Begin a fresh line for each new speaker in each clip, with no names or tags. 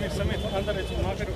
समेत अंदर market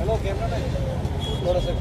hello camera नहीं थोड़ा सा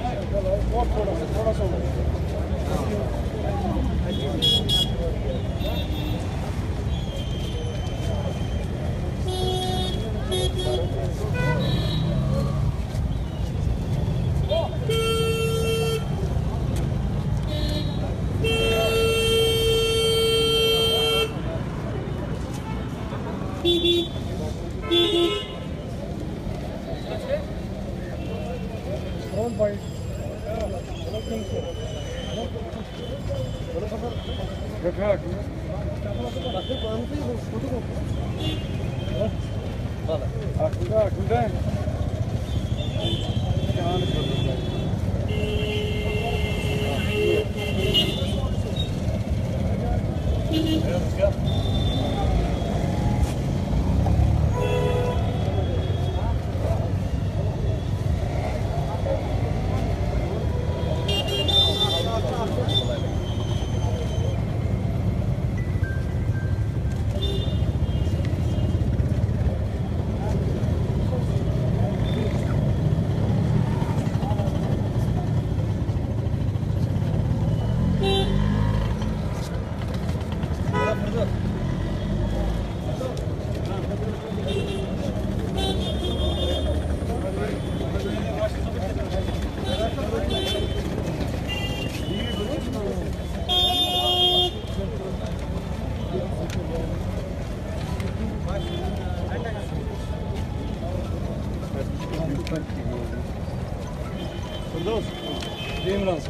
Imran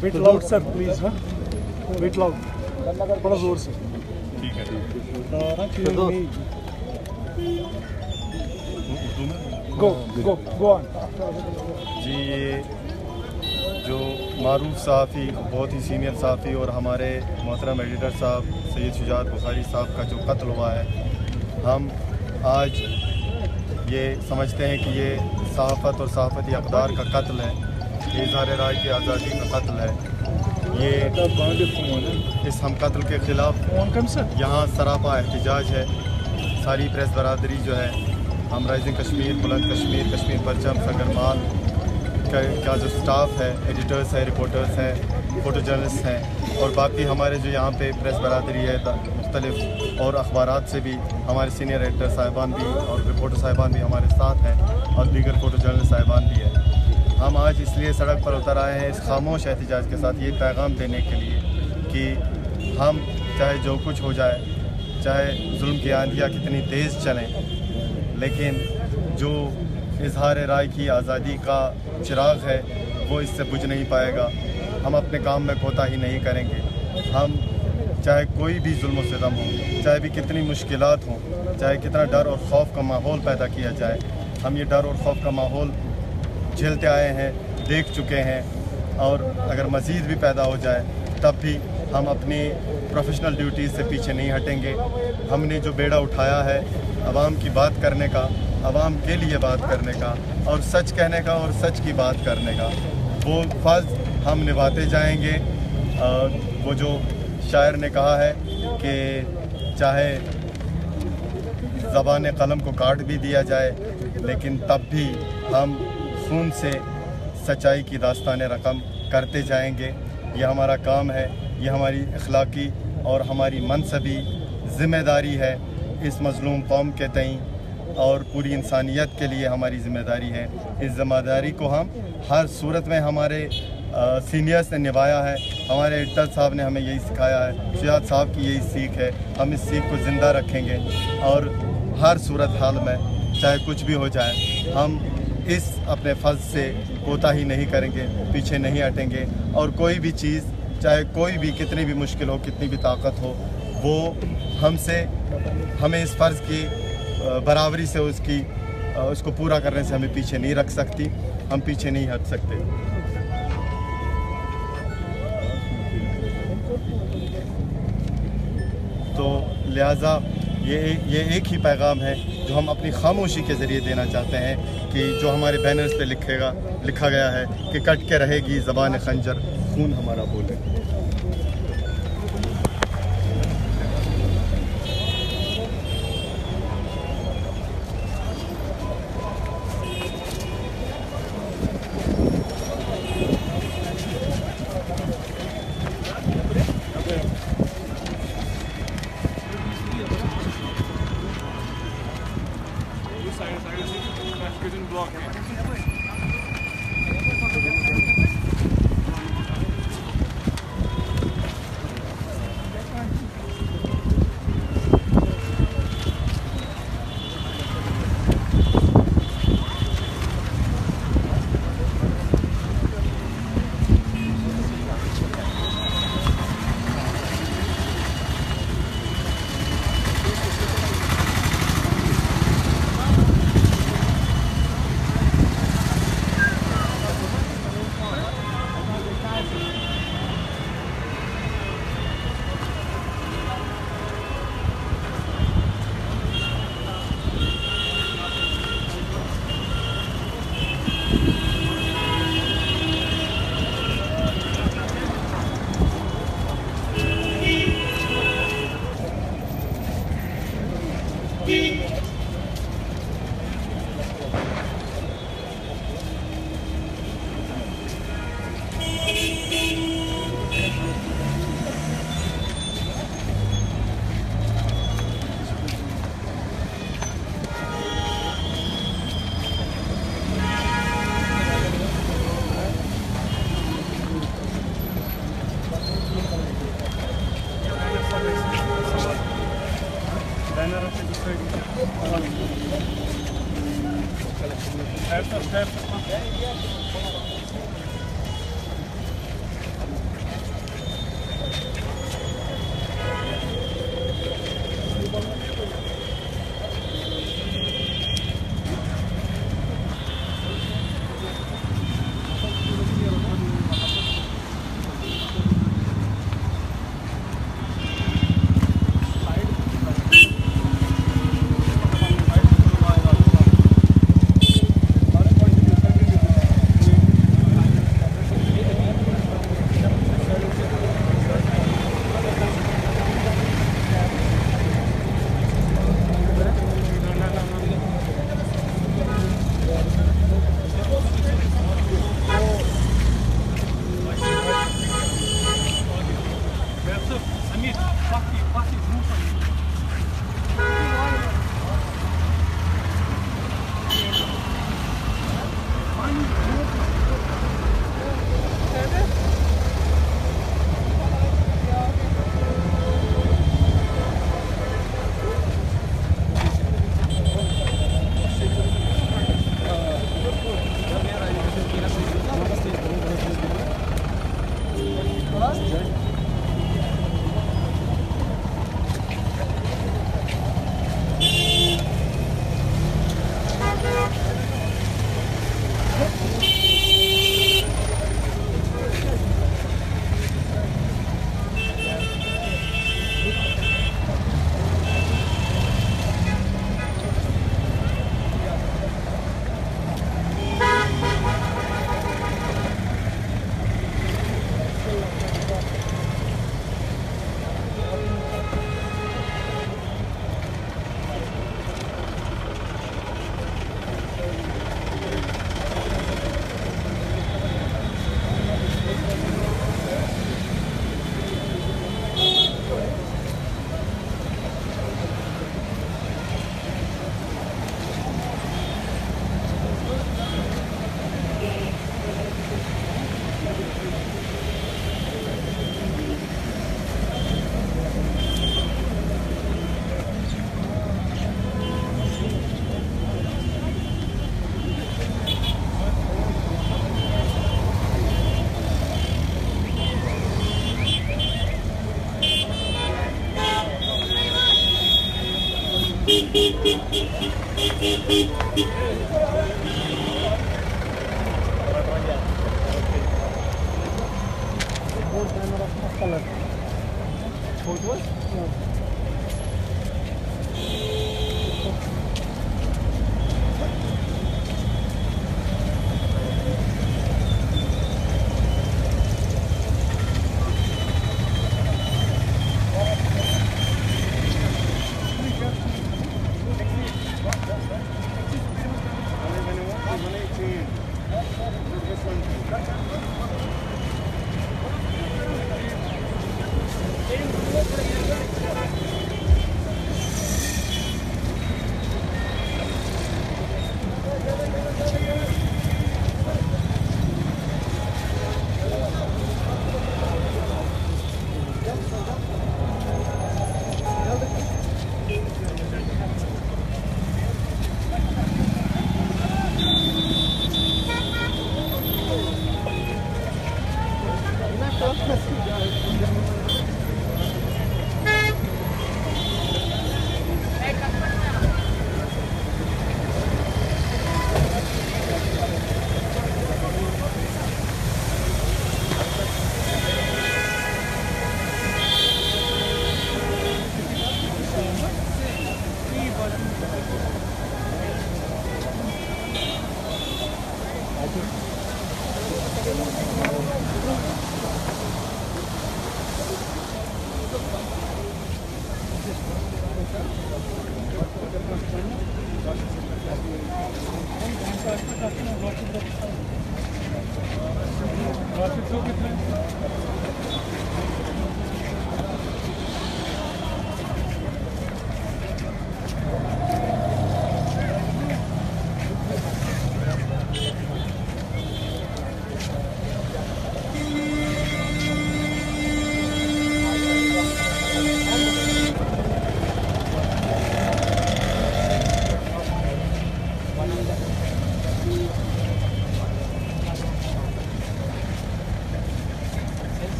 Bit loud sir please हाँ bit loud थोड़ा जोर से
ठीक है
go on
जी। ये जो मारूफ सहाफ़ी, बहुत ही सीनियर सहाफ़ी और हमारे मोहतरम एडिटर साहब सैयद शुजात बुखारी साहब का जो कत्ल हुआ है, हम आज ये समझते हैं कि ये सहाफ़त और सहाफ़ती अक़दार का कत्ल है, इज़हार राय की आज़ादी का कत्ल है। ये इस हम कत्ल के ख़िलाफ़ यहाँ सरापा एहतजाज है। सारी प्रेस बरादरी जो है, हम राइजिंग कश्मीर, बुलंद कश्मीर, कश्मीर परचम, संगरमाल का जो स्टाफ है, एडिटर्स हैं, रिपोर्टर्स हैं, फ़ोटो जर्नलिस्ट हैं और बाकी हमारे जो यहाँ पे प्रेस बरादरी है मुख्तलिफ और अखबारात से भी हमारे सीनियर एडिटर साहिबान भी और रिपोर्टर साहिबान भी हमारे साथ हैं और दीगर फ़ोटो जर्नलिस्ट साहिबान भी हैं। हम आज इसलिए सड़क पर उतर आए हैं इस खामोश एहतजाज के साथ, ये पैगाम देने के लिए कि हम चाहे जो कुछ हो जाए, चाहे जुल्म की आंधियाँ कितनी तेज़ चलें, लेकिन जो इज़हार राय की आज़ादी का चिराग है वो इससे बुझ नहीं पाएगा। हम अपने काम में कोताही नहीं करेंगे। हम चाहे कोई भी जुल्म सितम हो, चाहे भी कितनी मुश्किलात हों, चाहे कितना डर और खौफ का माहौल पैदा किया जाए, हम ये डर और खौफ का माहौल झेलते आए हैं, देख चुके हैं और अगर मज़ीद भी पैदा हो जाए तब भी हम अपनी प्रोफेशनल ड्यूटीज़ से पीछे नहीं हटेंगे। हमने जो बेड़ा उठाया है आवाम की बात करने का, आवाम के लिए बात करने का और सच कहने का और सच की बात करने का, वो फ़र्ज़ हम निभाते जाएंगे। वो जो शायर ने कहा है कि चाहे ज़बान कलम को काट भी दिया जाए, लेकिन तब भी हम खून से सच्चाई की दास्तान रकम करते जाएंगे। ये हमारा काम है, ये हमारी अखलाकी और हमारी मनसबी ज़िम्मेदारी है इस मज़लूम कौम के तईं और पूरी इंसानियत के लिए हमारी ज़िम्मेदारी है। इस ज़िम्मेदारी को हम हर सूरत में हमारे सीनियर्स ने निभाया है। हमारे एडिटर साहब ने हमें यही सिखाया है, शुजात साहब की यही सीख है। हम इस सीख को ज़िंदा रखेंगे और हर सूरत हाल में चाहे कुछ भी हो जाए, हम इस अपने फ़र्ज़ से कोताही नहीं करेंगे, पीछे नहीं हटेंगे और कोई भी चीज़, चाहे कोई भी कितनी भी मुश्किल हो, कितनी भी ताकत हो, वो हमें इस फ़र्ज़ की बराबरी से उसको पूरा करने से हमें पीछे नहीं रख सकती। हम पीछे नहीं हट सकते। तो लिहाजा ये एक ही पैगाम है जो हम अपनी खामोशी के ज़रिए देना चाहते हैं कि जो हमारे बैनर्स पे लिखा गया है कि कट के रहेगी ज़बान खंजर, खून हमारा बोले।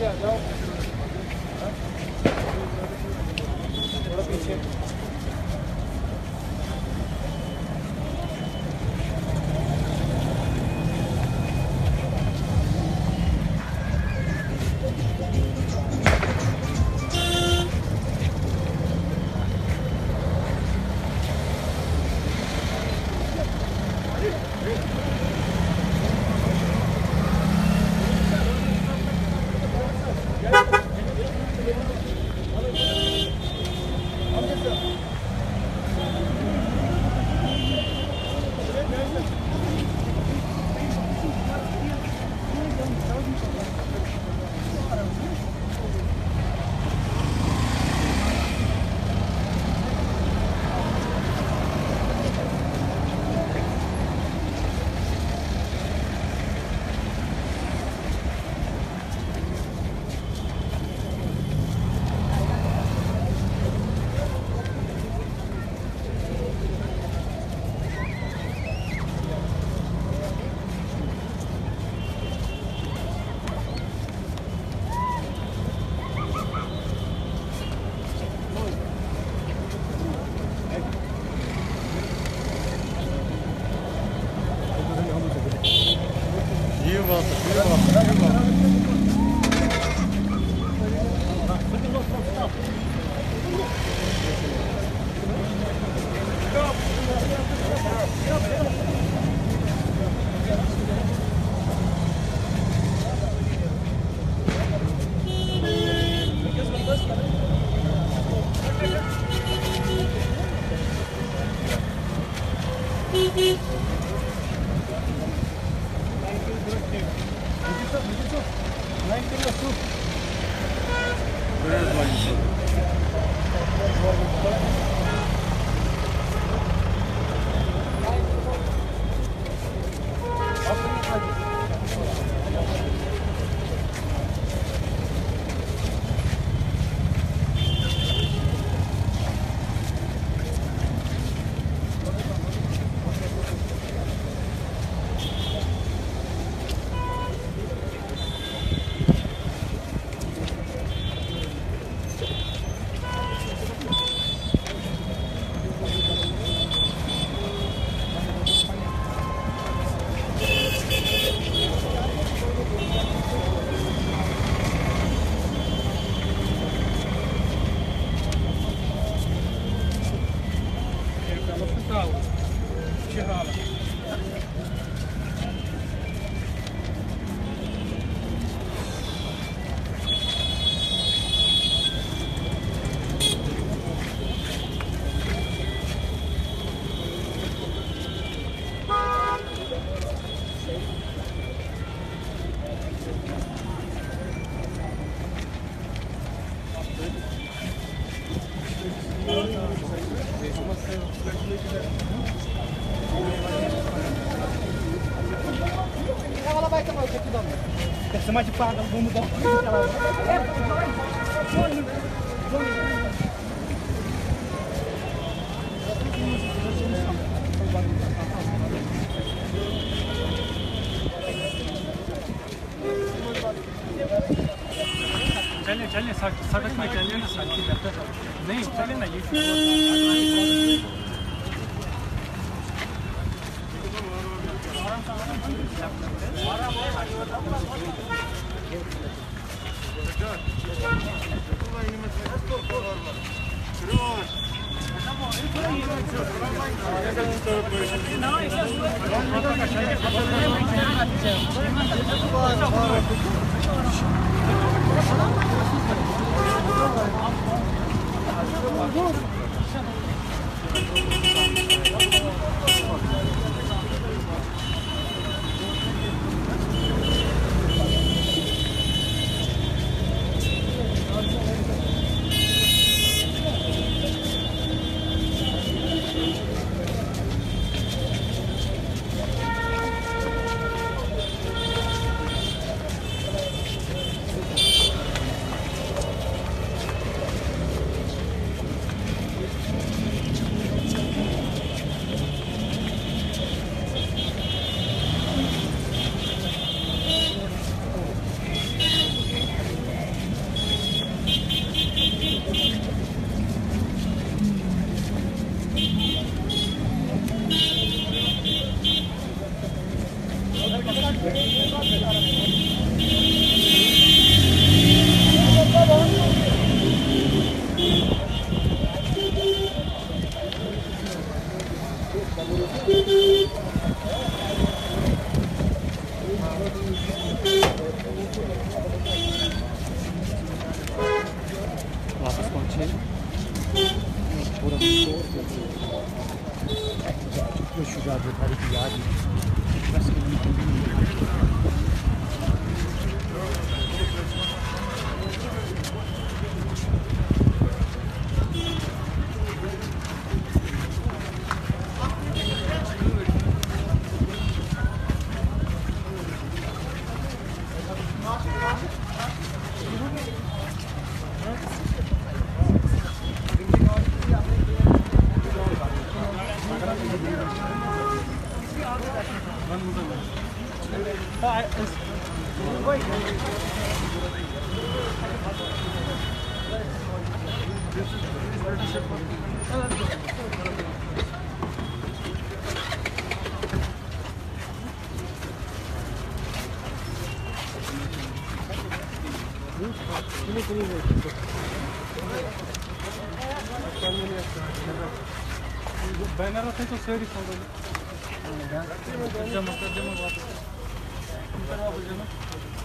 पीछे आ जाओ, थोड़ा पीछे।
Mais de paga, vamos dar चलिए सड़क में चलिए ना साथी नहीं चलिए ना ये वापस पहुँचे पूरा शुजा बुखारी की याद बैनर थे तो सही फोटो जमा कर जमा वापस जमा